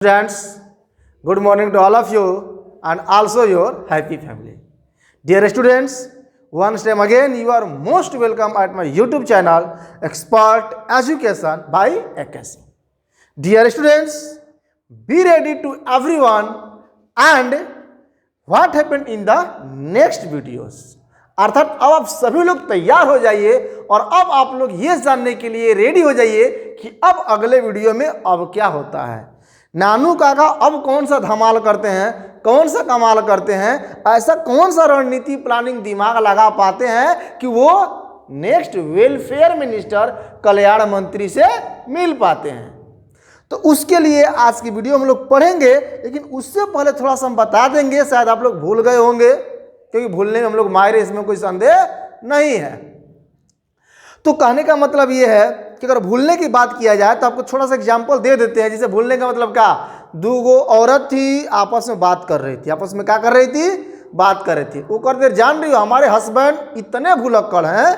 Students, good morning to all of you and also your happy family. Dear students, once time again you are most welcome at my YouTube channel Expert Education by Akashi. Dear students, be ready to everyone and what happened in the next videos. अर्थात अब आप सभी लोग तैयार हो जाइए और अब आप लोग ये जानने के लिए रेडी हो जाइए कि अब अगले वीडियो में अब क्या होता है। नानू काका अब कौन सा धमाल करते हैं, कौन सा कमाल करते हैं, ऐसा कौन सा रणनीति प्लानिंग दिमाग लगा पाते हैं कि वो नेक्स्ट वेलफेयर मिनिस्टर कल्याण मंत्री से मिल पाते हैं। तो उसके लिए आज की वीडियो हम लोग पढ़ेंगे, लेकिन उससे पहले थोड़ा सा हम बता देंगे, शायद आप लोग भूल गए होंगे क्योंकि भूलने में हम लोग माहिर, इसमें कोई संदेह नहीं है। तो कहने का मतलब ये है कि अगर भूलने की बात किया जाए तो आपको थोड़ा सा एग्जाम्पल दे देते हैं। जैसे भूलने का मतलब क्या, दो औरत थी आपस में बात कर रही थी, आपस में क्या कर रही थी, बात कर रही थी। वो कर देर जान रही हो हमारे हस्बैंड इतने भुलक्कड़ हैं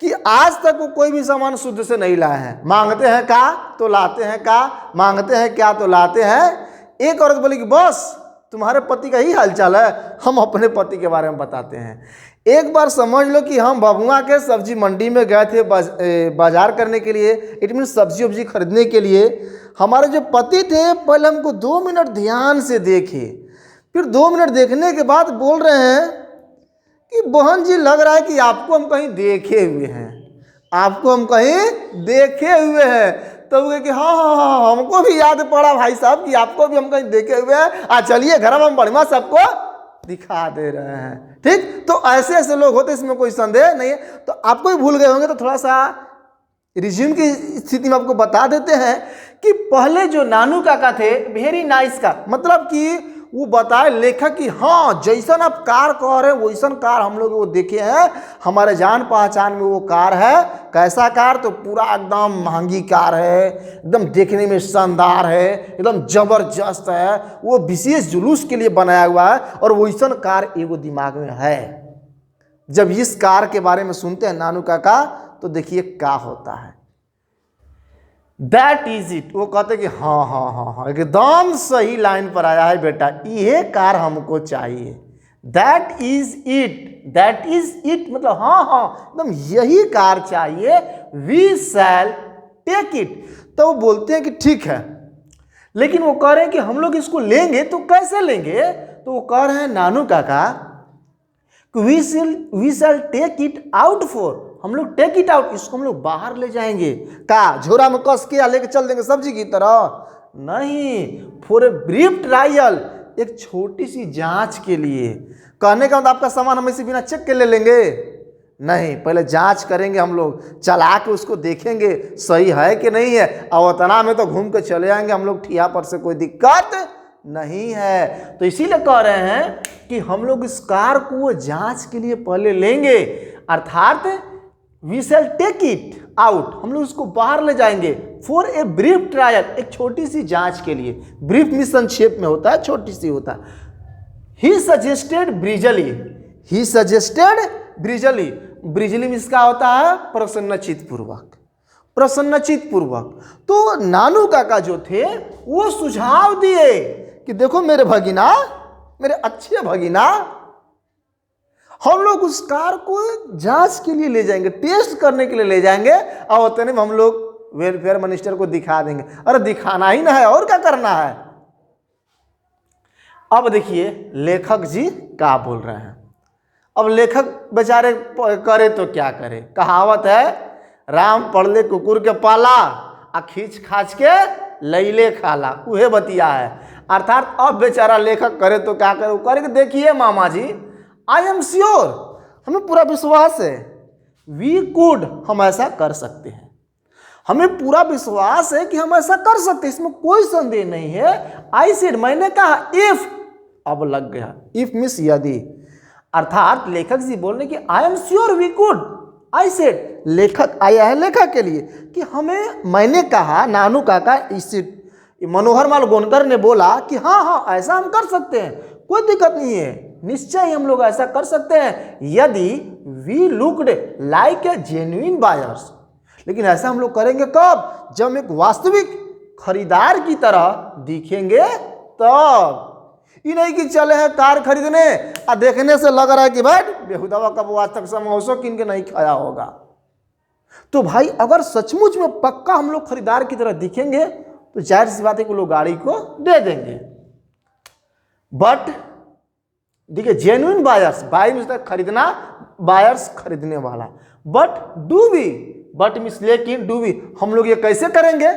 कि आज तक वो कोई भी सामान शुद्ध से नहीं लाए हैं, मांगते हैं का तो लाते हैं का, मांगते हैं क्या तो लाते हैं। एक औरत बोली कि बस तुम्हारे पति का ही हालचाल है, हम अपने पति के बारे में बताते हैं। एक बार समझ लो कि हम भभुआ के सब्जी मंडी में गए थे बाजार करने के लिए, इट मीन सब्जी वब्जी खरीदने के लिए। हमारे जो पति थे पहले हमको 2 मिनट ध्यान से देखे, फिर 2 मिनट देखने के बाद बोल रहे हैं कि बहन जी लग रहा है कि आपको हम कहीं देखे हुए हैं, आपको हम कहीं देखे हुए हैं। तो वो कि हाँ हमको भी याद पड़ा भाई साहब कि आपको भी हम कहीं देखे हुए हैं, चलिए घर में हम बढ़िया सबको दिखा दे रहे हैं। ठीक, तो ऐसे ऐसे लोग होते, इसमें कोई संदेह नहीं है। तो आपको भी भूल गए होंगे तो थोड़ा सा रिज्यूम की स्थिति में आपको बता देते हैं कि पहले जो नानू काका थे वेरी नाइस का मतलब कि वो बताए लेखक कि हाँ जैसन आप कार कह रहे हैं वैसन कार हम लोग वो देखे हैं, हमारे जान पहचान में वो कार है। कैसा कार, तो पूरा एकदम महंगी कार है, एकदम देखने में शानदार है, एकदम जबरदस्त है, वो विशेष जुलूस के लिए बनाया हुआ है और वैसन कार एगो दिमाग में है। जब इस कार के बारे में सुनते हैं नानू काका तो देखिए क्या होता है। दैट इज इट, वो कहते कि हाँ हाँ हाँ हाँ एकदम सही लाइन पर आया है बेटा, ये कार हमको चाहिए। That is it, that is it मतलब हाँ हाँ एकदम यही कार चाहिए। We shall take it. तो वो बोलते हैं कि ठीक है, लेकिन वो कह रहे हैं कि हम लोग इसको लेंगे तो कैसे लेंगे। तो वो कह रहे हैं Nanu Kaka we shall take it out for, हम लोग टेक इट आउट, इसको हम लोग बाहर ले जाएंगे का झोरा में कस के लेके चल देंगे सब्जी की तरह, नहीं, फॉर ए ब्रीफ ट्रायल, एक छोटी सी जांच के लिए। कहने का मतलब आपका सामान हम इसे बिना चेक के ले लेंगे, नहीं, पहले जांच करेंगे, हम लोग चला के उसको देखेंगे सही है कि नहीं है। अवतना में तो घूम के चले आएंगे हम लोग, ठिया पर से कोई दिक्कत नहीं है। तो इसीलिए कह रहे हैं कि हम लोग इस कार को वो जांच के लिए पहले लेंगे, अर्थात we shall take it out, हम लोग उसको बाहर ले जाएंगे फॉर ए ब्रीफ ट्रायल, एक छोटी सी जांच के लिए। ब्रीफ में संक्षेप में होता है, छोटी सी होता है। ही सजेस्टेड ब्रिजली, ही सजेस्टेड ब्रिजली, ब्रिजली में इसका होता है प्रसन्नचित पूर्वक, प्रसन्नचित पूर्वक। तो नानू काका जो थे वो सुझाव दिए कि देखो मेरे भगिना, मेरे अच्छे भगिना, हम लोग उस कार को जांच के लिए ले जाएंगे, टेस्ट करने के लिए ले जाएंगे और उतने में हम लोग वेलफेयर मिनिस्टर को दिखा देंगे। अरे दिखाना ही ना है, और क्या करना है। अब देखिए लेखक जी क्या बोल रहे हैं। अब लेखक बेचारे करे तो क्या करे, कहावत है राम पड़ले कुकुर के पाला आ खींच खाच के लैले खाला, उहे बतिया है। अर्थात अब बेचारा लेखक करे तो क्या करे, करे देखिए मामा जी, आई एम श्योर, हमें पूरा विश्वास है, वी कुड, हम ऐसा कर सकते हैं, हमें पूरा विश्वास है कि हम ऐसा कर सकते हैं, इसमें कोई संदेह नहीं है। आई सेड, मैंने कहा, इफ, अब लग गया, इफ मिस यदि, अर्थात लेखक जी बोल रहे कि I am sure we could, I said, लेखक आया है लेखक के लिए कि हमें, मैंने कहा, नानू काका इस मनोहर माल गोनकर ने बोला कि हाँ हाँ ऐसा हम कर सकते हैं, कोई दिक्कत नहीं है, निश्चय ही हम लोग ऐसा कर सकते हैं, यदि we looked like a genuine buyers. लेकिन ऐसा हम लोग करेंगे कब, जब एक वास्तविक खरीदार की तरह दिखेंगे तब। ये नहीं कि चले हैं कार खरीदने और देखने से लग रहा है कि भाई बेहुदा का वो आज तक समोसा किन के नहीं खाया होगा। तो भाई अगर सचमुच में पक्का हम लोग खरीदार की तरह दिखेंगे तो जाहिर सी बात है कि लोग गाड़ी को दे देंगे। बट देखिए जेन्युइन बायर्स, बाई मीन्स खरीदना, बायर्स खरीदने वाला। But do we, but means लेकिन, डू वी हम लोग ये कैसे करेंगे,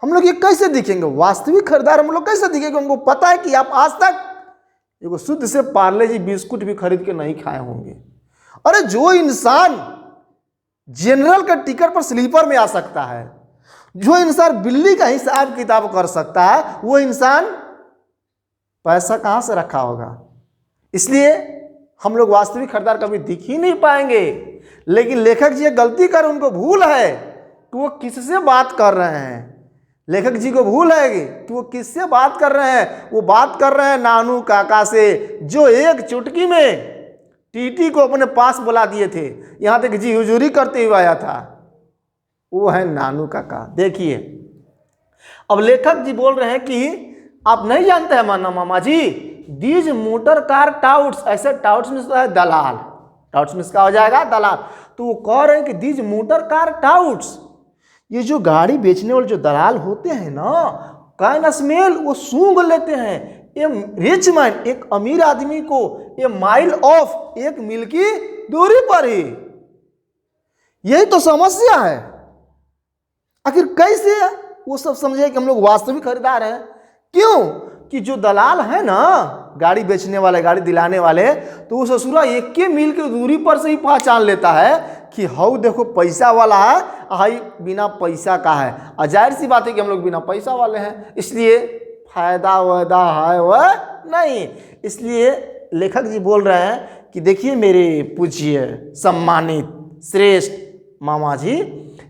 हम लोग ये कैसे दिखेंगे, वास्तविक खरीदार हम लोग कैसे दिखेंगे। उनको पता है कि आप आज तक एगो शुद्ध से पार्ले जी बिस्कुट भी खरीद के नहीं खाए होंगे। अरे जो इंसान जनरल का टिकट पर स्लीपर में आ सकता है, जो इंसान बिल्ली का हिसाब किताब कर सकता है, वो इंसान पैसा कहां से रखा होगा। इसलिए हम लोग वास्तविक खरीदार कभी दिख ही नहीं पाएंगे। लेकिन लेखक जी गलती कर, उनको भूल है कि वो किससे बात कर रहे हैं। लेखक जी को भूल है कि वो किससे बात कर रहे हैं। वो बात कर रहे हैं नानू काका से, जो एक चुटकी में टीटी को अपने पास बुला दिए थे, यहां तक जी हुजूरी करते हुए आया था। वो है नानू काका। देखिए अब लेखक जी बोल रहे हैं कि आप नहीं जानते हैं माना मामा जी, दीज मोटर कार टाउट्स, ऐसे टाउट्स में है दलाल, टाउट्स में क्या हो जाएगा दलाल। तो वो कह रहे हैं कि दीज मोटर कार टाउट्स, ये जो गाड़ी बेचने वाले जो दलाल होते हैं ना, कैन स्मेल, वो सूंघ लेते हैं ए रिच मैन, एक अमीर आदमी को, ए माइल ऑफ, एक मील की दूरी पर ही। यही तो समस्या है। आखिर कैसे वो सब समझे कि हम लोग वास्तविक खरीदार हैं। क्यों कि जो दलाल है ना, गाड़ी बेचने वाले, गाड़ी दिलाने वाले, तो वो ससुरा एक के मील की दूरी पर से ही पहचान लेता है कि हाउ देखो पैसा वाला है, हाई बिना पैसा का है। और जाहिर सी बात है कि हम लोग बिना पैसा वाले हैं, इसलिए फायदा वायदा है वह नहीं। इसलिए लेखक जी बोल रहे हैं कि देखिए मेरे पूज्य सम्मानित श्रेष्ठ मामा जी,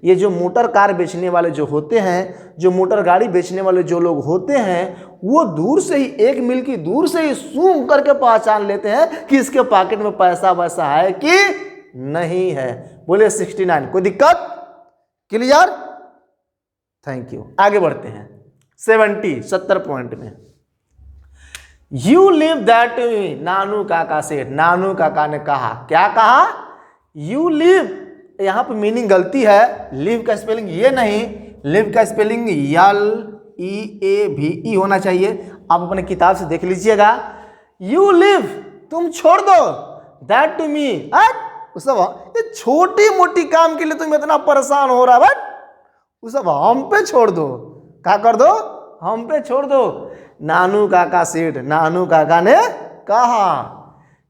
ये जो मोटर कार बेचने वाले जो होते हैं, जो मोटर गाड़ी बेचने वाले जो लोग होते हैं, वो दूर से ही, एक मील की दूर से ही सूंघ करके पहचान लेते हैं कि इसके पॉकेट में पैसा वैसा है कि नहीं है। बोले 69, कोई दिक्कत, क्लियर, थैंक यू। आगे बढ़ते हैं 70 पॉइंट में। यू लिव दैट, नानू काका से, नानू काका ने कहा, क्या कहा, यू लिव। यहां पर मीनिंग गलती है, लिव का स्पेलिंग ये नहीं, लिव का स्पेलिंग LEAVE होना चाहिए। आप अपने किताब से देख लीजिएगा। यू लिव, तुम छोड़ दो, दैट टू मी, सब ये छोटी मोटी काम के लिए तुम इतना परेशान हो रहा है, बट वो सब हम पे छोड़ दो। क्या कर दो, हम पे छोड़ दो। नानू काका सेठ, नानू काका ने कहा,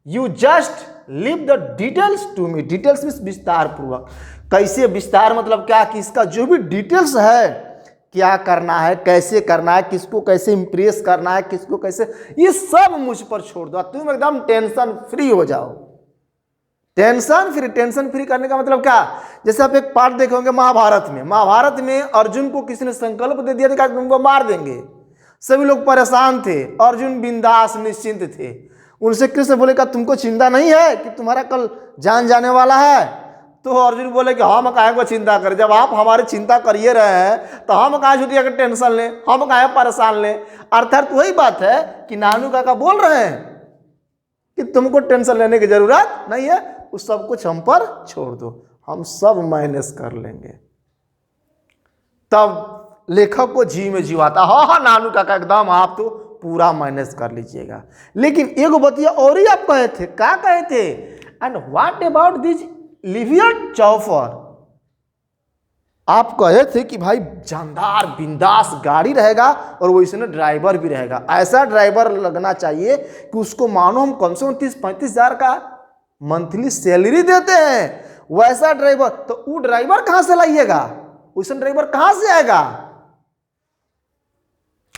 you just leave the details to me. Details में विस्तार पूर्वक, कैसे विस्तार मतलब क्या, कि इसका जो भी डिटेल्स है, क्या करना है, कैसे करना है, किसको कैसे इंप्रेस करना है, किसको कैसे, ये सब मुझ पर छोड़ दो। तुम एकदम टेंशन फ्री हो जाओ। टेंशन फ्री करने का मतलब क्या, जैसे आप एक पार्ट देखे होंगे महाभारत में। महाभारत में अर्जुन को किसी ने संकल्प दे दिया था कि तुमको मार देंगे। सभी लोग परेशान थे, अर्जुन बिंदास निश्चिंत थे। उनसे कृष्ण बोले का तुमको चिंता नहीं है कि तुम्हारा कल जान जाने वाला है। तो अर्जुन बोले कि हम काहे को चिंता करें, जब आप हमारी चिंता करिए रहे हैं तो हम काहे छुट्टी अगर टेंशन लें, हम काहे परेशान लें। अर्थात वही बात है कि नानू काका बोल रहे हैं कि तुमको टेंशन लेने की जरूरत नहीं है, उस सब कुछ हम पर छोड़ दो, हम सब मैनेज कर लेंगे। तब लेखक को जी में जीवाता, हाँ नानू काका एकदम आप तो पूरा मैनेज कर लीजिएगा। लेकिन एक बतिया और ही आप कहे थे, क्या कहे थे, एंड व्हाट अबाउट दिस लिवियट चौफर। आप कहे थे कि भाई जानदार बिंदास गाड़ी रहेगा और वो इसमें ड्राइवर भी रहेगा। ऐसा ड्राइवर लगना चाहिए कि उसको मानो हम कम से कम 30-35 हज़ार का मंथली सैलरी देते हैं, वैसा ड्राइवर। तो वो ड्राइवर कहां से लाइएगा, वैसा ड्राइवर कहां से आएगा।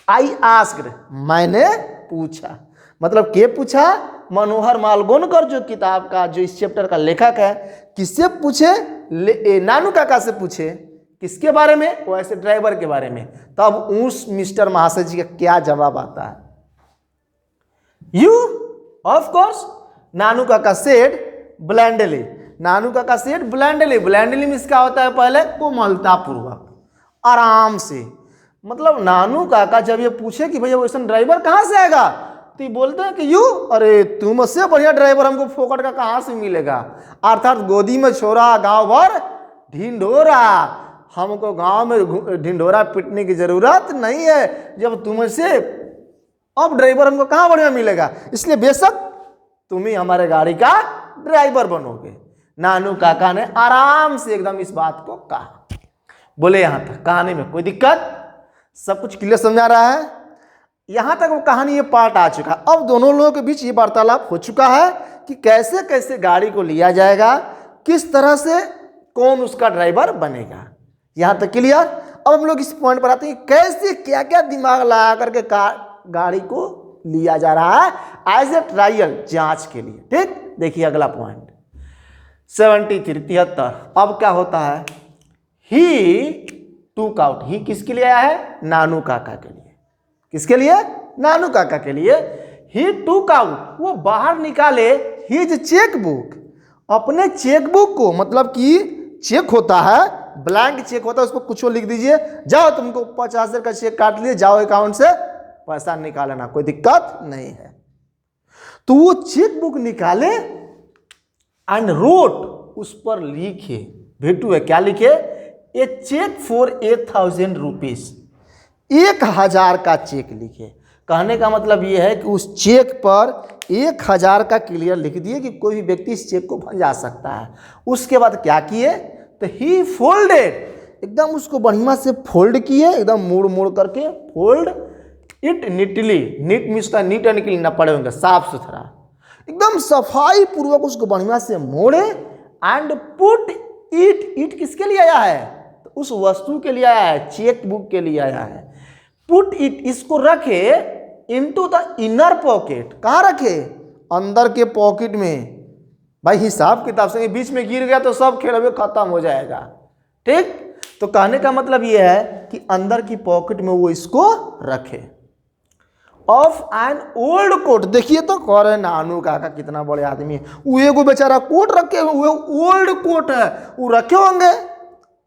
आई आस्क्ड, मैंने पूछा, मतलब के पूछा, मनोहर मालगोनकर जो किताब का, जो इस चैप्टर का लेखक है, किससे पूछे, नानू काका से पूछे। किसके बारे में, वो ऐसे ड्राइवर के बारे में। तब उस मिस्टर महाशय जी का क्या जवाब आता है, यू ऑफ कोर्स नानू काका सेड ब्लैंडली। नानू काका सेड ब्लैंडली। ब्लैंडली में इसका होता है पहले कोमलता पूर्वक, आराम से, मतलब नानू काका जब ये पूछे कि भैया वैसा ड्राइवर कहाँ से आएगा, तो ये बोलते हैं कि यू, अरे तुमसे बढ़िया ड्राइवर हमको फोकट का कहाँ से मिलेगा। अर्थात गोदी में छोरा गांव भर ढिंढोरा, हमको गांव में ढिंढोरा पीटने की जरूरत नहीं है, जब तुमसे अब ड्राइवर हमको कहाँ बढ़िया मिलेगा, इसलिए बेशक तुम ही हमारे गाड़ी का ड्राइवर बनोगे। नानू काका ने आराम से एकदम इस बात को कहा। बोले यहां तक कहानी में कोई दिक्कत, सब कुछ क्लियर समझा रहा है। यहां तक वो कहानी ये पार्ट आ चुका। अब दोनों लोगों के बीच ये वार्तालाप हो चुका है कि कैसे कैसे गाड़ी को लिया जाएगा, किस तरह से कौन उसका ड्राइवर बनेगा। यहां तक क्लियर। अब हम लोग इस पॉइंट पर आते हैं कैसे क्या क्या दिमाग लगा करके गाड़ी को लिया जा रहा है एज ए ट्रायल, जांच के लिए। ठीक, देखिए अगला पॉइंट 73। अब क्या होता है, ही टूक आउट। ही किसके लिए आया है, नानू काका के लिए। किसके लिए, नानू काका के लिए। ही टूक आउट, वो बाहर निकाले हिज चेकबुक, अपने चेकबुक को, मतलब कि चेक होता है, ब्लैंक चेक होता है, उसको कुछ लिख दीजिए, जाओ तुमको 50,000 का चेक काट लिए, जाओ अकाउंट से पैसा निकालना, कोई दिक्कत नहीं है। तो वो चेकबुक निकाले एंड रोट, उस पर लिखे, भेटू है क्या लिखे, ए चेक फॉर 8,000 रुपीज, 1,000 का चेक लिखे। कहने का मतलब ये है कि उस चेक पर 1,000 का क्लियर लिख दिए कि कोई भी व्यक्ति इस चेक को भंजा सकता है। उसके बाद क्या किए, तो ही फोल्डेड, एकदम उसको बढ़िया से फोल्ड किए, एकदम मोड़ मोड़ करके fold it neatly. Neat means neat and clean ना पड़े होंगे, साफ सुथरा, एकदम सफाई पूर्वक उसको बढ़िया से मोड़े एंड पुट इट। इट किसके लिए आया है, तो उस वस्तु के लिए आया है, चेक बुक के लिए आया है। पुट इट, इसको रखे इनटू द इनर पॉकेट। कहाँ रखे, अंदर के पॉकेट में। भाई हिसाब किताब से बीच में गिर गया तो सब खेल खत्म हो जाएगा। ठीक, तो कहने का मतलब यह है कि अंदर की पॉकेट में वो इसको रखे। ऑफ एन ओल्ड कोट, देखिए तो कह रहे नानू काका कितना बड़े आदमी है, वो एगो बेचारा कोट रखे हुए, ओल्ड कोट है, वो रखे होंगे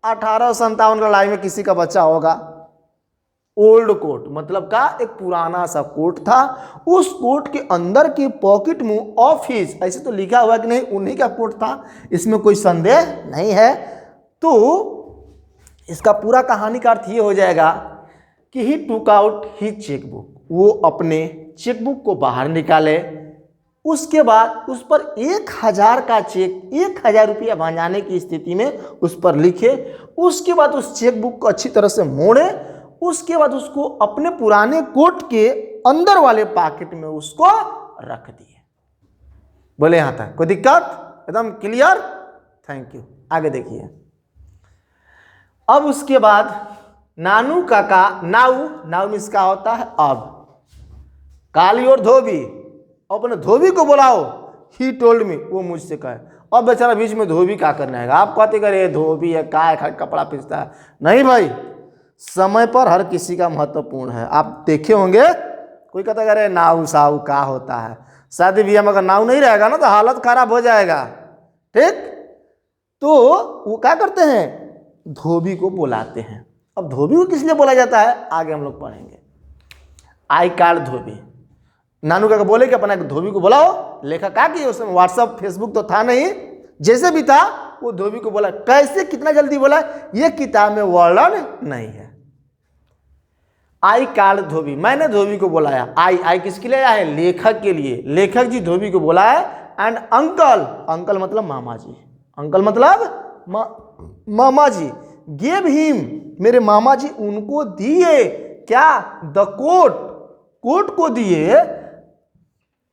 1857 का लाई में किसी का बच्चा होगा। ओल्ड कोट मतलब का एक पुराना सा कोट था, उस कोट के अंदर की पॉकेट में ऑफ हिज, ऐसे तो लिखा हुआ कि नहीं उन्हीं का कोट था, इसमें कोई संदेह नहीं है। तो इसका पूरा कहानी का अर्थ ये हो जाएगा कि ही टुक आउट ही चेकबुक, वो अपने चेकबुक को बाहर निकाले, उसके बाद उस पर 1,000 का चेक, 1,000 रुपया भंजाने की स्थिति में उस पर लिखे। उसके बाद उस चेकबुक को अच्छी तरह से मोड़े, उसके बाद उसको अपने पुराने कोट के अंदर वाले पॉकेट में उसको रख दिए। बोले यहां तक कोई दिक्कत, एकदम क्लियर, थैंक यू। आगे देखिए। अब उसके बाद नानू काका, नाउ मीन्स क्या होता है अब, काली और धोबी, अपने धोबी को बुलाओ, ही टोल्ड मी, वो मुझसे कहे। अब बेचारा बीच में धोबी क्या करना है, आप कहते करे धोबी है का कपड़ा पीसता है, नहीं भाई, समय पर हर किसी का महत्वपूर्ण है। आप देखे होंगे कोई कहता है अरे नाव साव का होता है, शादी ब्याह में अगर नाव नहीं रहेगा ना तो हालत खराब हो जाएगा। ठीक, तो वो क्या करते हैं, धोबी को बुलाते हैं। अब धोबी को किस लिए बोला जाता है आगे हम लोग पढ़ेंगे। आई कार्ड धोबी, नानू का बोले कि अपना धोबी को बुलाओ, लेखा क्या किए, उसमें व्हाट्सअप फेसबुक तो था नहीं, जैसे भी था वो धोबी को बोला। कैसे, कितना जल्दी बोला, ये किताब में वर्णन नहीं है। आई कार्ड धोबी, मैंने धोबी को बुलाया। आई किसके लिए आया है, लेखक के लिए। लेखक जी धोबी को बुलाया। एंड अंकल मतलब मामा जी, अंकल मतलब मामा जी, गेव हिम, मेरे मामा जी उनको दिए क्या, द कोट को दिए।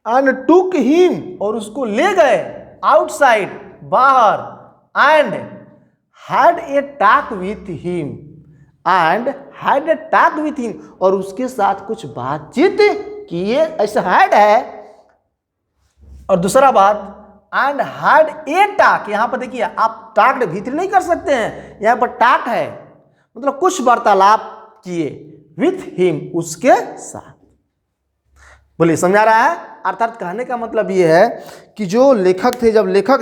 एंड टुक हिम, और उसको ले गए आउटसाइड, बाहर। And had a talk with him, और उसके साथ कुछ बातचीत किए, ऐसा हैड है। और दूसरा बात, एंड हैड ए टॉक, यहां पर देखिए आप टॉक भीतर नहीं कर सकते हैं, यहां पर टॉक है, मतलब कुछ वार्तालाप किए, विथ हिम, उसके साथ। बोलिए, समझा रहा है? अर्थात कहने का मतलब ये है कि जो लेखक थे, जब लेखक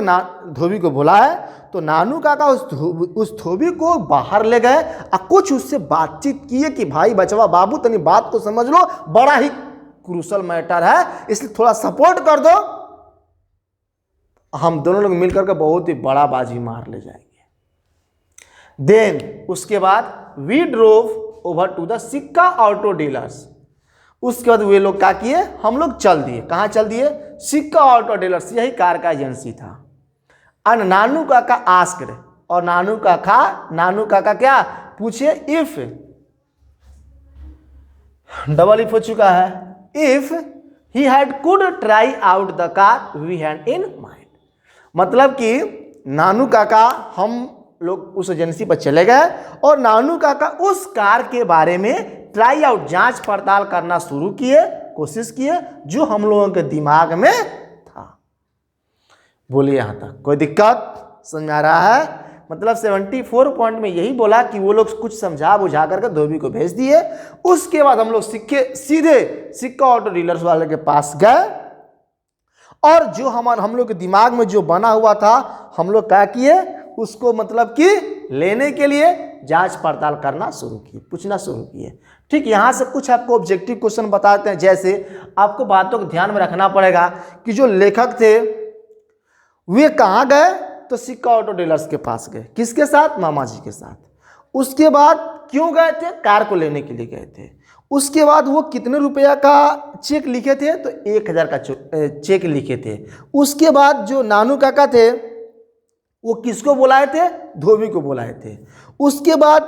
धोबी को बोला है तो नानू काका उस धोबी को बाहर ले गए और कुछ उससे बातचीत किए कि भाई बचवा बाबू तनी बात को समझ लो, बड़ा ही क्रूशल मैटर है, इसलिए थोड़ा सपोर्ट कर दो, हम दोनों लोग मिलकर के बहुत ही बड़ा बाजी मार ले जाएंगे। देन उसके बाद we drove over to the Sikka auto dealers. उसके बाद वे लोग क्या किए, हम लोग चल दिए। कहाँ चल दिए? सिक्का ऑटो डीलर्स, यही कार का एजेंसी था। एंड नानू काका आस्क्ड, और नानू काका क्या पूछे? इफ, डबल इफ हो चुका है, if he had could try out the car we had in mind. मतलब कि नानू काका, हम लोग उस एजेंसी पर चले गए और नानू काका उस कार के बारे में ट्राई आउट, जांच पड़ताल करना शुरू किए, कोशिश किए, जो हम लोगों के दिमाग में था। बोलिए यहां तक कोई दिक्कत समझ आ रहा है? मतलब 74 पॉइंट में यही बोला कि वो लोग कुछ समझा बुझा करके धोबी को भेज दिए। उसके बाद हम लोग सीधे सिक्का ऑटो डीलर्स वाले के पास गए और जो हम लोग के दिमाग में जो बना हुआ था, हम लोग क्या किए, उसको मतलब कि लेने के लिए जांच पड़ताल करना शुरू किए, पूछना शुरू किए। ठीक, यहां से कुछ आपको ऑब्जेक्टिव क्वेश्चन बताते हैं। जैसे आपको बातों को ध्यान में रखना पड़ेगा कि जो लेखक थे वे कहाँ गए, तो सिक्का ऑटो डीलर्स के पास गए। किसके साथ? मामा जी के साथ। उसके बाद क्यों गए थे? कार को लेने के लिए गए थे। उसके बाद वो कितने रुपया का चेक लिखे थे? तो 1000 का चेक लिखे थे। उसके बाद जो नानू काका थे वो किसको बुलाए थे? धोबी को बुलाए थे। उसके बाद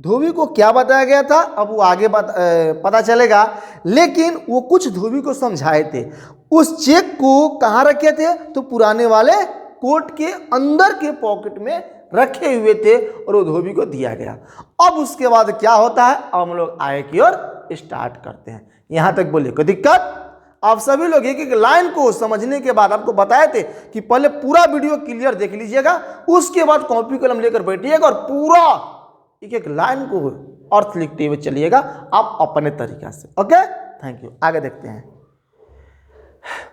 धोबी को क्या बताया गया था, अब वो आगे पता चलेगा, लेकिन वो कुछ धोबी को समझाए थे। उस चेक को कहाँ रखे थे? तो पुराने वाले कोट के अंदर के पॉकेट में रखे हुए थे और वो धोबी को दिया गया। अब उसके बाद क्या होता है, अब हम लोग आगे की ओर स्टार्ट करते हैं। यहां तक बोलिए कोई दिक्कत? आप सभी लोग एक एक लाइन को समझने के बाद, आपको बताए थे कि पहले पूरा वीडियो क्लियर देख लीजिएगा, उसके बाद कॉपी कलम लेकर बैठिएगा और पूरा एक एक लाइन को अर्थ लिखते हुए चलिएगा आप अपने तरीका से। Okay, thank you. आगे देखते हैं।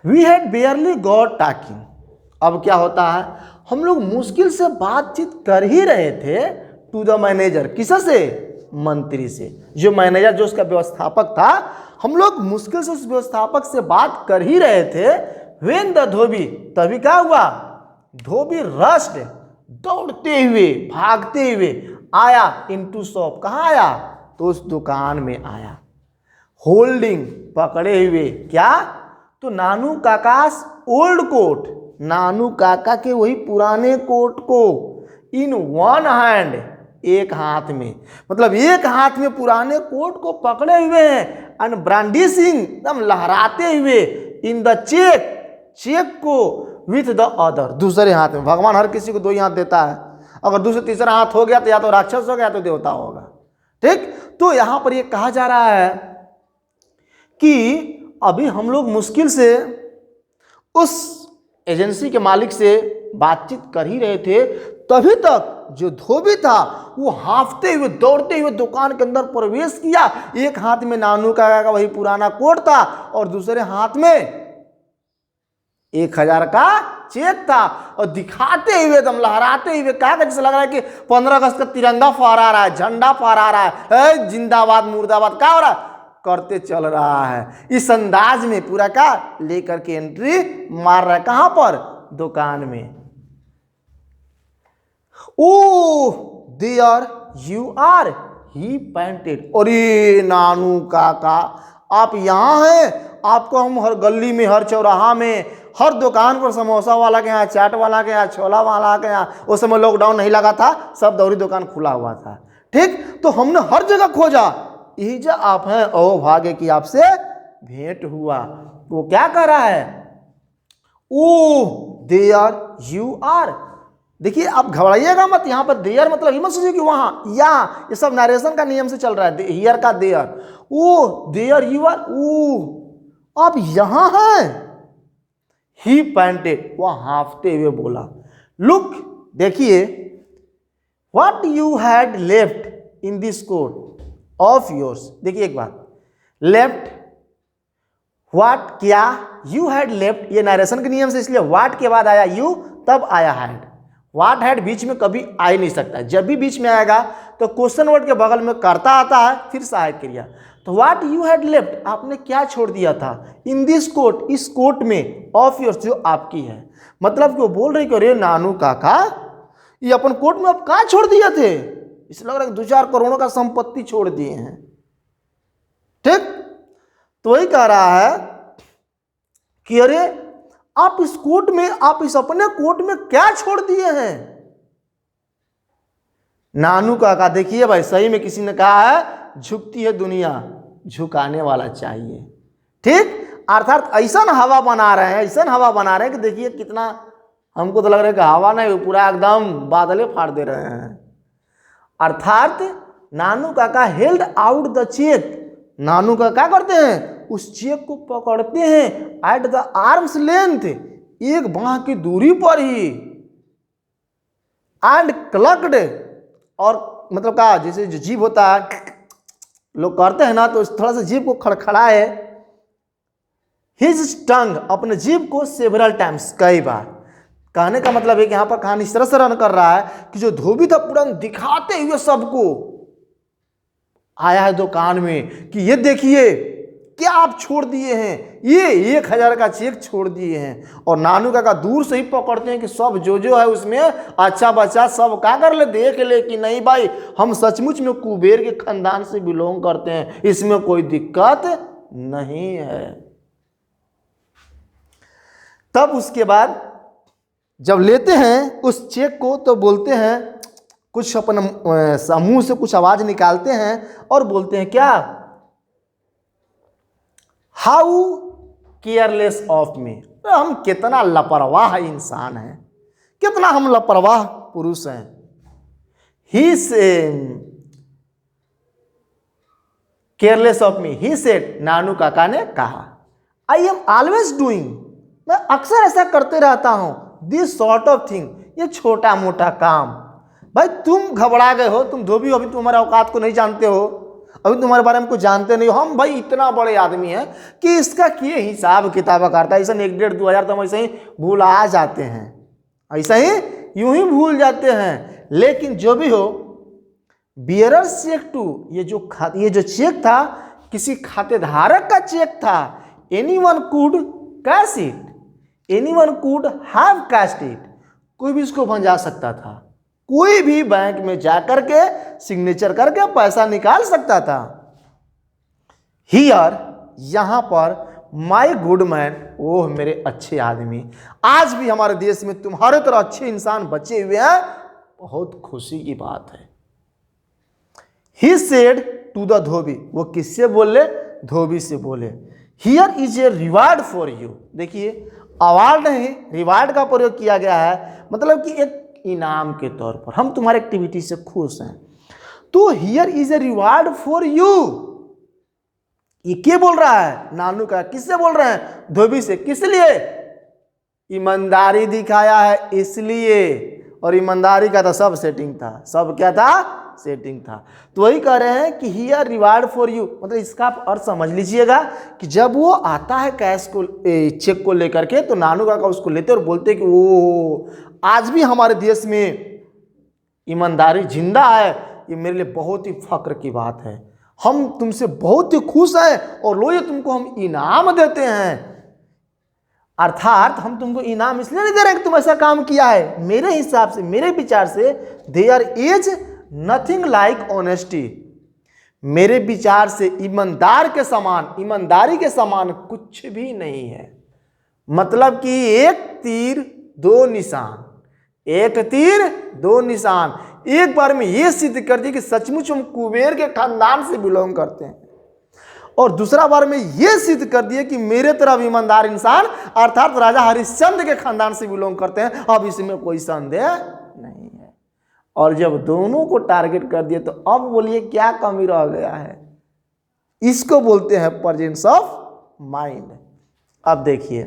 We had barely got talking. अब क्या होता है, हम लोग मुश्किल से बातचीत कर ही रहे थे टू द मैनेजर। किससे? मंत्री से। जो मैनेजर, जो उसका व्यवस्थापक था, हम लोग मुश्किल से उस व्यवस्थापक से बात कर ही रहे थे। व्हेन द धोबी, तभी क्या हुआ, धोबी रश्ड, दौड़ते हुए भागते हुए आया इनटू शॉप। कहाँ आया? तो उस दुकान में आया। होल्डिंग, पकड़े हुए क्या? तो नानू काकास ओल्ड कोट, नानू काका के वही पुराने कोट को, इन वन हैंड, एक हाथ में, मतलब एक हाथ में पुराने कोट को पकड़े हुए हैं, एंड ब्रांडिशिंग, एकदम लहराते हुए, इन द चेक, चेक को विथ द अदर, दूसरे हाथ में। भगवान हर किसी को दो ही हाथ देता है, अगर दूसरा तीसरा हाथ हो गया तो या तो राक्षस हो गया तो देवता होगा। ठीक, तो यहां पर यह कहा जा रहा है कि अभी हम लोग मुश्किल से उस एजेंसी के मालिक से बातचीत कर ही रहे थे, तभी तक जो धोबी था वो हांफते हुए दौड़ते हुए दुकान के अंदर प्रवेश किया। एक हाथ में नानू काका का वही पुराना कोट था और दूसरे हाथ में 1000 का चेक था, और दिखाते हुए एकदम लहराते हुए, क्या जैसे लग रहा है कि 15 अगस्त का तिरंगा फहरा रहा है, झंडा फहरा रहा है, जिंदाबाद मुर्दाबाद क्या हो रहा है, करते चल रहा है। इस अंदाज में पूरा का लेकर के एंट्री मार रहा है। कहां पर? दुकान में। ओ there you are, he painted. अरे नानू काका, आप यहां हैं? आपको हम हर गली में, हर चौराहा में, हर दुकान पर, समोसा वाला के यहाँ, चाट वाला के यहाँ, छोला वाला के यहाँ, उस समय लॉकडाउन नहीं लगा था, सब दौरी दुकान खुला हुआ था। ठीक, तो हमने हर जगह खोजा, यही जो आप हैं, ओ भाग्य की आपसे भेंट हुआ। वो क्या कर रहा है? ओ देयर यू आर। देखिए, आप घबराइएगा मत, यहां पर देयर मतलब ही मत सोचिए कि वहां, यहाँ, ये सब नरेशन का नियम से चल रहा है। हियर का there, oh there you are, ओ आप यहां हैं। ही पैंटेड, वह हांफते हुए बोला। लुक, देखिए, what you had left in this coat of yours. देखिए एक बात, लेफ्ट व्हाट क्या, यू हैड लेफ्ट, ये नरेशन के नियम से इसलिए व्हाट के बाद आया यू, तब आया हैड। व्हाट हैड बीच में कभी आ ही नहीं सकता, जब भी बीच में आएगा तो क्वेश्चन वर्ड के बगल में कर्ता आता है, फिर सहायक क्रिया। तो व्हाट यू हैड लेफ्ट, आपने क्या छोड़ दिया था, इन दिस कोट, इस कोट में, ऑफ योर्स, जो आपकी है। मतलब कि वो बोल रही कि अरे नानू काका, ये अपन कोट में आप कहाँ छोड़ दिए थे, इसलिए लग रहा है 2-4 करोड़ों का संपत्ति छोड़ दिए हैं। ठीक, तो वही कह रहा है कि अरे आप इस कोट में, आप इस अपने कोट में क्या छोड़ दिए हैं। नानू काका, देखिए भाई, सही में किसी ने कहा है झुकती है दुनिया, झुकाने वाला चाहिए। ठीक, अर्थात ऐसा हवा बना रहे हैं, ऐसा हवा बना रहे हैं कि देखिए कितना, हमको तो लग रहा है कि हवा नहीं, पूरा एकदम बादले फाड़ दे रहे हैं। अर्थात नानू काका हेल्ड आउट द चेक, नानू का क्या करते हैं, उस चेक को पकड़ते हैं एट द आर्म्स लेंथ, एक बांह की दूरी पर ही, एंड क्लक्ड, और मतलब का जैसे जो जीभ होता है लोग करते हैं ना, तो थोड़ा सा जीभ को खड़खड़ाए, हिज टंग, अपने जीभ को सेवरल टाइम्स, कई बार। कहने का मतलब है कि यहां पर कहानी इस तरह से रन कर रहा है कि जो धोबी था पूरा दिखाते हुए सबको आया है दुकान में कि ये देखिए क्या आप छोड़ दिए हैं, ये 1000 का चेक छोड़ दिए हैं। और नानू काका दूर से ही पकड़ते हैं कि सब जो है उसमें अच्छा बच्चा सब क्या कर ले, देख ले कि नहीं भाई, हम सचमुच में कुबेर के खानदान से बिलोंग करते हैं, इसमें कोई दिक्कत नहीं है। तब उसके बाद जब लेते हैं उस चेक को तो बोलते हैं, कुछ अपने मुंह से कुछ आवाज निकालते हैं और बोलते हैं क्या, हाउ केयरलेस ऑफ मी, हम कितना लापरवाह इंसान हैं, कितना हम लापरवाह पुरुष हैं। He say careless of me, he said, Nanu काका ने कहा, आई एम ऑलवेज डूइंग, मैं अक्सर ऐसा करते रहता हूं, दिस सॉर्ट ऑफ थिंग, ये छोटा मोटा काम। भाई तुम घबरा गए हो, तुम धोबी हो, अभी तुम्हारे औकात को नहीं जानते हो, अभी तुम्हारे बारे में कुछ जानते नहीं हो। हम भाई इतना बड़े आदमी हैं कि इसका किए हिसाब किताब करता है, ऐसा 1-1.5-2 हज़ार तो हम ऐसे ही भूला जाते हैं, ऐसा ही यूं ही भूल जाते हैं। लेकिन जो भी हो, बियरर चेक टू, ये जो चेक था किसी खातेधारक का चेक था, anyone could cash it, anyone could have cached it, कोई भी इसको भंजा सकता था, कोई भी बैंक में जाकर के सिग्नेचर करके पैसा निकाल सकता था। हियर, यहां पर, माय गुड मैन, ओह मेरे अच्छे आदमी, आज भी हमारे देश में तुम्हारे तरह अच्छे इंसान बचे हुए हैं, बहुत खुशी की बात है। ही सेड टू द धोबी, वो किससे बोले, धोबी से बोले, here is a reward for you, देखिए अवार्ड नहीं रिवार्ड का प्रयोग किया गया है, मतलब कि एक इनाम के तौर पर, हम तुम्हारे एक्टिविटी से खुश हैं, तो here is a reward for you. ये क्या बोल रहा है, नानू का, किससे बोल रहे हैं, धोबी से, किस लिए, ईमानदारी दिखाया है इसलिए, और ईमानदारी का तो सब सेटिंग था, सब क्या था, सेटिंग था। तो वही कह रहे हैं कि हियर रिवार्ड फॉर यू, मतलब इसका आप अर्थ समझ लीजिएगा कि जब वो आता है कैश को, चेक को लेकर के, तो नानू काका उसको लेते और बोलते कि वो आज भी हमारे देश में ईमानदारी जिंदा है, ये मेरे लिए बहुत ही फक्र की बात है, हम तुमसे बहुत ही खुश हैं, और लो ये तुमको हम इनाम देते हैं। अर्थात हम तुमको इनाम इसलिए नहीं दे रहे कि तुम ऐसा काम किया है, मेरे हिसाब से, मेरे विचार से, there is nothing like honesty, मेरे विचार से ईमानदार के समान, ईमानदारी के समान कुछ भी नहीं है। मतलब कि एक तीर दो निशान, एक तीर दो निशान, एक बार में ये सिद्ध कर दिया कि सचमुच हम कुबेर के खानदान से बिलोंग करते हैं, और दूसरा बार में ये सिद्ध कर दिया कि मेरे तरफ ईमानदार इंसान अर्थात राजा हरिश्चंद्र के खानदान से बिलोंग करते हैं, अब इसमें कोई संदेह नहीं है। और जब दोनों को टारगेट कर दिया तो अब बोलिए क्या कमी रह गया है, इसको बोलते हैं प्रेजेंस ऑफ माइंड। अब देखिए,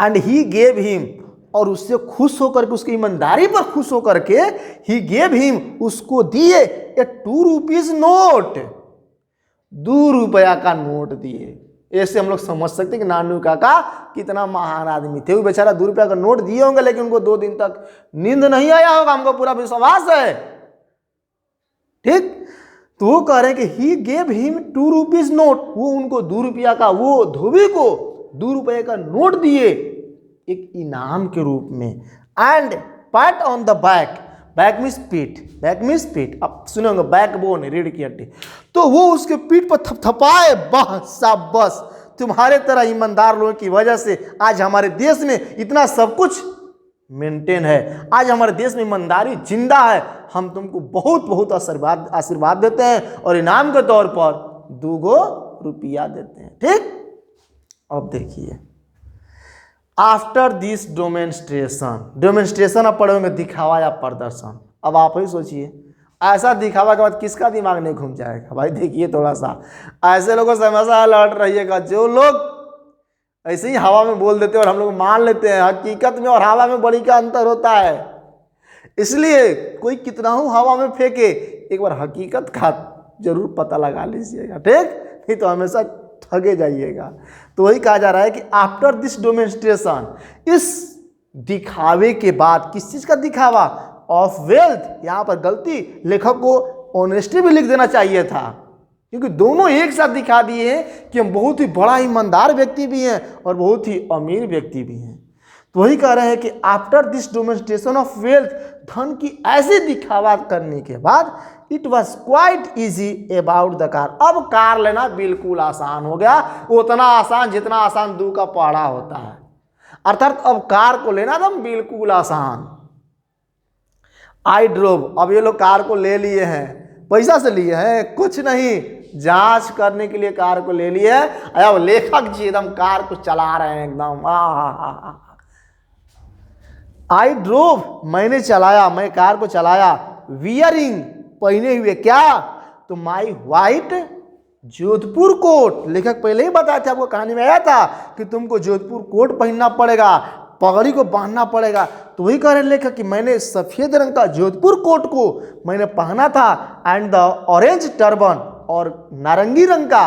एंड ही गेव हिम, और उससे खुश होकर के, उसकी ईमानदारी पर खुश होकर के, ही गेव हिम, उसको दिए ए 2 रुपीज नोट, 2 रुपया का नोट दिए। ऐसे हम लोग समझ सकते हैं कि नानू काका कितना महान आदमी थे। वो बेचारा 2 रुपया का नोट दिए होंगे लेकिन उनको 2 दिन तक नींद नहीं आया होगा, हमको पूरा विश्वास है। ठीक, तो वो कह रहे हैं कि he gave him 2 rupees note, वो उनको 2 रुपया का, वो धोबी को 2 रुपये का नोट दिए एक इनाम के रूप में। And PAT on the back, back means पीठ, बैक मीन्स पीठ, अब सुनेंगे बैक बोन रीढ़ की हड्डी, तो वो उसके पीठ पर थपथपाए, वाह शाबाश, तुम्हारे तरह ईमानदार लोगों की वजह से आज हमारे देश में इतना सब कुछ मेंटेन है, आज हमारे देश में ईमानदारी जिंदा है, हम तुमको बहुत बहुत आशीर्वाद देते हैं और इनाम के तौर पर 2 रुपया देते हैं। ठीक, अब देखिए आफ्टर दिस डेमोन्स्ट्रेशन आप पढ़ोगे दिखावा या प्रदर्शन। अब आप ही सोचिए, ऐसा दिखावा के बाद किसका दिमाग नहीं घूम जाएगा भाई। देखिए थोड़ा सा ऐसे लोगों से हमेशा अलर्ट रहिएगा जो लोग ऐसे ही हवा में बोल देते हैं और हम लोग मान लेते हैं। हकीकत में और हवा में बड़ी का अंतर होता है, इसलिए कोई कितना हो हवा में फेंके, एक बार हकीकत का जरूर पता लगा लीजिएगा। ठीक, नहीं तो हमेशा ठगे जाइएगा। तो वही कहा जा रहा है कि आफ्टर दिस डेमोन्स्ट्रेशन, इस दिखावे के बाद, किस चीज का दिखावा, ऑफ वेल्थ, यहाँ पर गलती, लेखक को ऑनेस्टी भी लिख देना चाहिए था, क्योंकि दोनों एक साथ दिखा दिए हैं कि हम बहुत ही बड़ा ईमानदार व्यक्ति भी हैं और बहुत ही अमीर व्यक्ति भी हैं। तो वही कह रहे हैं कि after this demonstration of wealth, धन की ऐसे दिखावा करने के बाद, it was quite easy about the car, अब कार लेना बिल्कुल आसान हो गया, उतना आसान जितना आसान 2 का पहाड़ा होता है, अर्थात अब कार को लेना एकदम बिल्कुल आसान। आई ड्रोव, अब ये लोग कार को ले लिए हैं, पैसा से लिए हैं कुछ नहीं, जांच करने के लिए कार को ले लिए हैं। अब लेखक जी एकदम कार को चला रहे हैं एकदम, आई ड्रोव, मैंने चलाया, मैं कार को चलाया, वियरिंग, पहने हुए क्या, तो माई वाइट जोधपुर कोट, लेखक पहले ही बताया था, आपको कहानी में आया था कि तुमको जोधपुर कोट पहनना पड़ेगा, पगड़ी को बांधना पड़ेगा। तो वही कह रहे लेखक कि मैंने सफेद रंग का जोधपुर कोट को मैंने पहना था, एंड द ऑरेंज टर्बन, और नारंगी रंग का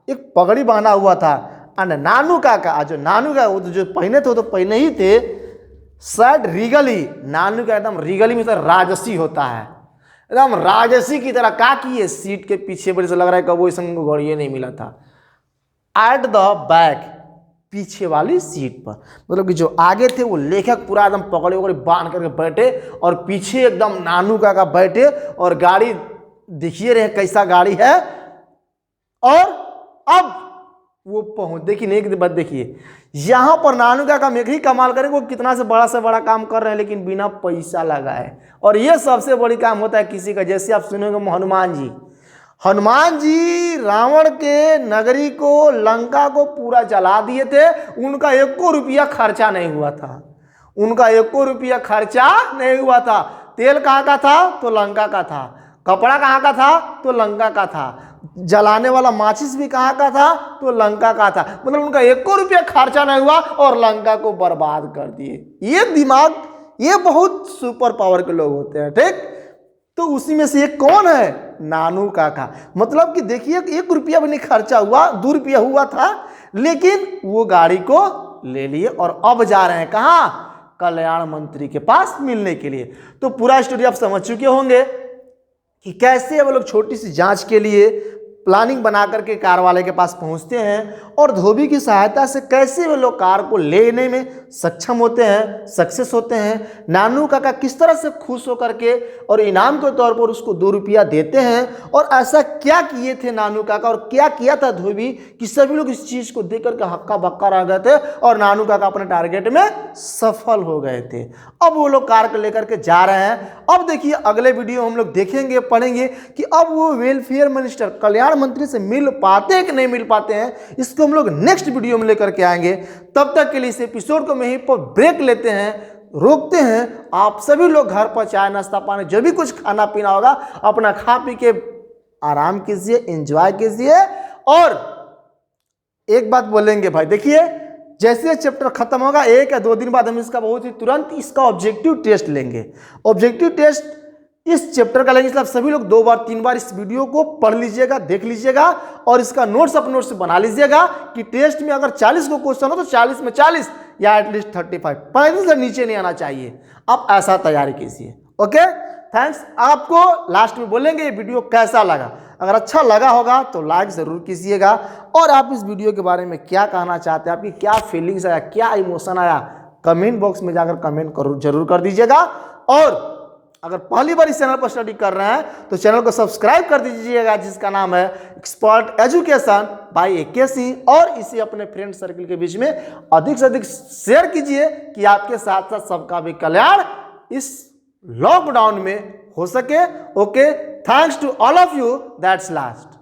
एक पगड़ी बांधा हुआ था, एंड नानू का जो नानू का वो जो पहने थे वो तो पहले ही थे, सैड रीगली, नानू का एकदम रीगली में राजसी होता है, एकदम राजसी की तरह, का की है सीट के पीछे बड़े से लग रहा है कब वो इसको घड़िए नहीं मिला था, एट द बैक, पीछे वाली सीट पर, मतलब कि जो आगे थे वो लेखक पूरा एकदम पकड़े पकड़े बांध करके बैठे और पीछे एकदम नानू का बैठे, और गाड़ी देखिए रहे कैसा गाड़ी है। और अब वो पहुंच, देखिए एक बात देखिए, यहां पर नानू का काम एक ही कमाल करें, वो कितना से बड़ा काम कर रहे हैं लेकिन बिना पैसा लगाए, और ये सबसे बड़ी काम होता है किसी का, जैसे आप सुनेंगे हनुमान जी रावण के नगरी को, लंका को पूरा जला दिए थे, उनका 1 रुपया खर्चा नहीं हुआ था, उनका 1 रुपया खर्चा नहीं हुआ था। तेल कहाँ का था, तो लंका का था, कपड़ा कहाँ का था, तो लंका का था, जलाने वाला माचिस भी कहाँ का था, तो लंका का था, मतलब उनका 1 रुपया खर्चा नहीं हुआ और लंका को बर्बाद कर दिए। ये दिमाग, ये बहुत सुपर पावर के लोग होते हैं। ठीक, तो उसी में से एक कौन है, नानू काका, मतलब कि देखिए 1 रुपया भी नहीं खर्चा हुआ, 2 रुपया हुआ था, लेकिन वो गाड़ी को ले लिए और अब जा रहे हैं कहाँ, कल्याण मंत्री के पास मिलने के लिए। तो पूरा स्टोरी आप समझ चुके होंगे कि कैसे वो लोग छोटी सी जांच के लिए प्लानिंग बना करके कार वाले के पास पहुंचते हैं और धोबी की सहायता से कैसे वे लोग कार को लेने में सक्षम होते हैं, सक्सेस होते हैं। नानू काका किस तरह से खुश होकर के और इनाम के तौर पर उसको 2 रुपया देते हैं, और ऐसा क्या किए थे नानू काका और क्या किया था धोबी कि सभी लोग इस चीज़ को देख करके हक्का बक्का रह गए थे और नानू काका अपने टारगेट में सफल हो गए थे। अब वो लोग कार को लेकर के जा रहे हैं। अब देखिए अगले वीडियो हम लोग देखेंगे, पढ़ेंगे कि अब वो वेलफेयर मिनिस्टर, कल्याण मंत्री से मिल पाते हैं कि नहीं मिल पाते हैं, इसको हम लोग नेक्स्ट वीडियो में लेकर के आएंगे। तब तक के लिए इस एपिसोड को मैं यहीं पर ब्रेक लेते हैं, रोकते हैं। आप सभी लोग घर पर चाय नाश्ता पानी जो भी कुछ खाना पीना होगा अपना खा पी के आराम कीजिए, एंजॉय कीजिए। और एक बात बोलेंगे भाई, देखिए जैसे चैप्टर खत्म होगा 1 या 2 दिन बाद हम इसका बहुत ही तुरंत इसका ऑब्जेक्टिव टेस्ट लेंगे। ऑब्जेक्टिव टेस्ट इस चैप्टर का लेंगे, इसलिए आप सभी लोग 2 बार 3 बार इस वीडियो को पढ़ लीजिएगा, देख लीजिएगा और इसका नोट्स अपने नोट्स बना लीजिएगा कि टेस्ट में अगर 40 को क्वेश्चन हो तो 40 में 40 या एटलीस्ट 35, 35 से नीचे नहीं आना चाहिए। आप ऐसा तैयारी कीजिए। Okay, thanks. आपको लास्ट में बोलेंगे ये वीडियो कैसा लगा। अगर अच्छा लगा होगा तो लाइक ज़रूर कीजिएगा और आप इस वीडियो के बारे में क्या कहना चाहते हैं, आपकी क्या फीलिंग्स आया, क्या इमोशन आया, कमेंट बॉक्स में जाकर कमेंट जरूर कर दीजिएगा। और अगर पहली बार इस चैनल पर स्टडी कर रहे हैं तो चैनल को सब्सक्राइब कर दीजिएगा, जिसका नाम है एक्सपर्ट एजुकेशन बाय AKC, और इसे अपने फ्रेंड सर्कल के बीच में अधिक से अधिक शेयर कीजिए कि आपके साथ साथ सबका भी कल्याण इस लॉकडाउन में हो सके। Okay, thanks to all of you, that's last.